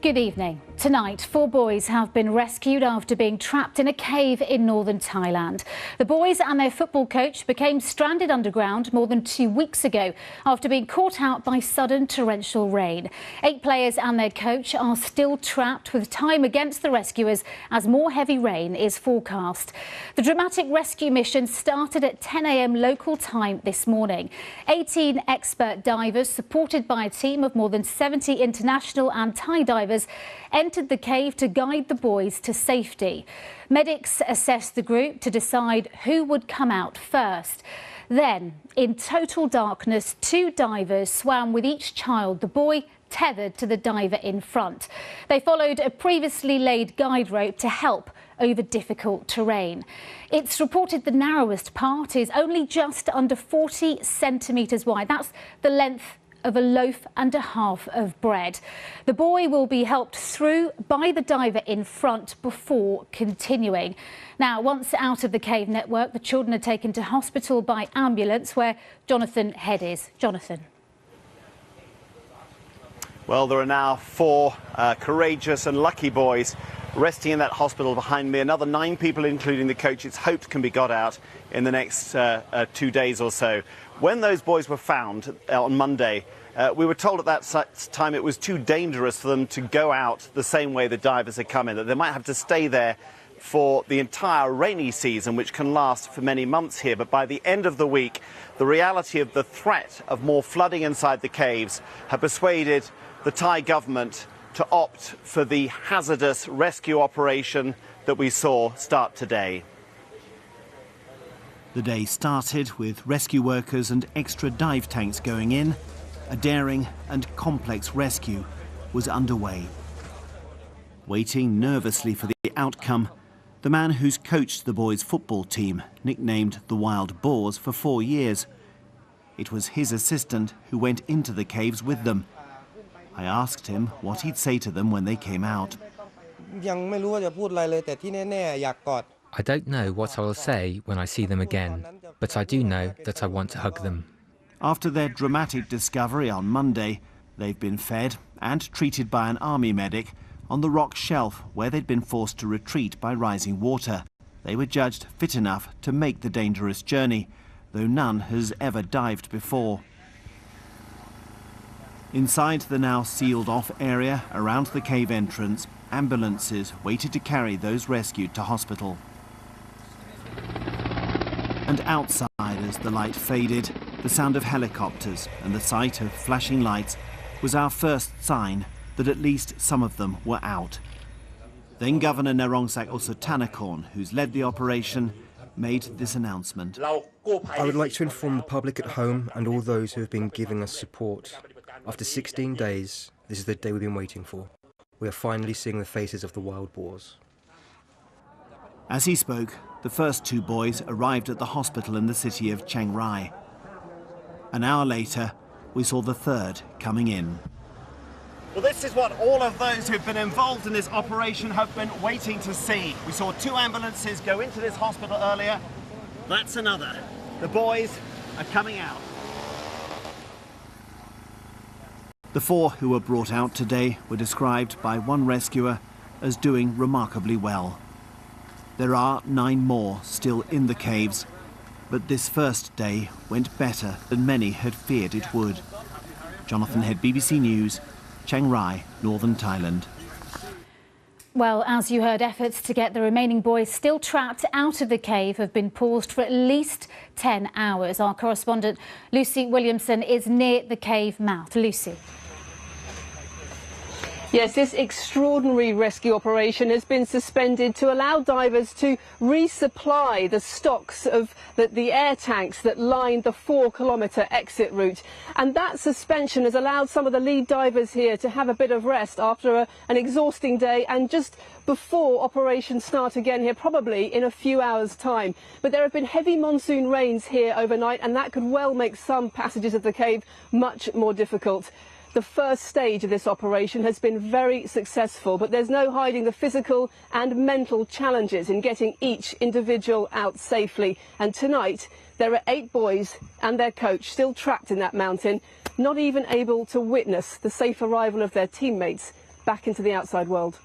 Good evening. Tonight, 4 boys have been rescued after being trapped in a cave in northern Thailand. The boys and their football coach became stranded underground more than 2 weeks ago after being caught out by sudden torrential rain. 8 players and their coach are still trapped with time against the rescuers as more heavy rain is forecast. The dramatic rescue mission started at 10 a.m. local time this morning. 18 expert divers, supported by a team of more than 70 international and Thai divers, entered the cave to guide the boys to safety. Medics assessed the group to decide who would come out first. Then, in total darkness, 2 divers swam with each child, the boy tethered to the diver in front. They followed a previously laid guide rope to help over difficult terrain. It's reported the narrowest part is only just under 40 centimetres wide. That's the length of a loaf and a half of bread. The boy will be helped through by the diver in front before continuing. Now, once out of the cave network, the children are taken to hospital by ambulance, where Jonathan Head is. Jonathan. Well, there are now 4 courageous and lucky boys resting in that hospital behind me. Another 9 people, including the coach, it's hoped can be got out in the next 2 days or so. When those boys were found on Monday, we were told at that time it was too dangerous for them to go out the same way the divers had come in, that they might have to stay there for the entire rainy season, which can last for many months here. But by the end of the week, the reality of the threat of more flooding inside the caves had persuaded the Thai government to opt for the hazardous rescue operation that we saw start today. The day started with rescue workers and extra dive tanks going in. A daring and complex rescue was underway. Waiting nervously for the outcome, the man who's coached the boys' football team, nicknamed the Wild Boars, for 4 years. It was his assistant who went into the caves with them. I asked him what he'd say to them when they came out. I don't know what I will say when I see them again, but I do know that I want to hug them. After their dramatic discovery on Monday, they've been fed and treated by an army medic on the rock shelf where they'd been forced to retreat by rising water. They were judged fit enough to make the dangerous journey, though none has ever dived before. Inside the now sealed-off area around the cave entrance, ambulances waited to carry those rescued to hospital. And outside, as the light faded, the sound of helicopters and the sight of flashing lights was our first sign that at least some of them were out. Then Governor Narongsak Osotanakorn, who's led the operation, made this announcement. I would like to inform the public at home and all those who have been giving us support. After 16 days, this is the day we've been waiting for. We are finally seeing the faces of the wild boars. As he spoke, the first 2 boys arrived at the hospital in the city of Chiang Rai. An hour later, we saw the 3rd coming in. Well, this is what all of those who've been involved in this operation have been waiting to see. We saw 2 ambulances go into this hospital earlier. That's another. The boys are coming out. The 4 who were brought out today were described by one rescuer as doing remarkably well. There are 9 more still in the caves, but this first day went better than many had feared it would. Jonathan Head, BBC News, Chiang Rai, northern Thailand. Well, as you heard, efforts to get the remaining boys still trapped out of the cave have been paused for at least 10 hours. Our correspondent Lucy Williamson is near the cave mouth. Lucy. Yes, this extraordinary rescue operation has been suspended to allow divers to resupply the stocks of the air tanks that line the 4-kilometre exit route. And that suspension has allowed some of the lead divers here to have a bit of rest after an exhausting day and just before operations start again here, probably in a few hours' time. But there have been heavy monsoon rains here overnight, and that could well make some passages of the cave much more difficult. The first stage of this operation has been very successful, but there's no hiding the physical and mental challenges in getting each individual out safely. And tonight, there are 8 boys and their coach still trapped in that mountain, not even able to witness the safe arrival of their teammates back into the outside world.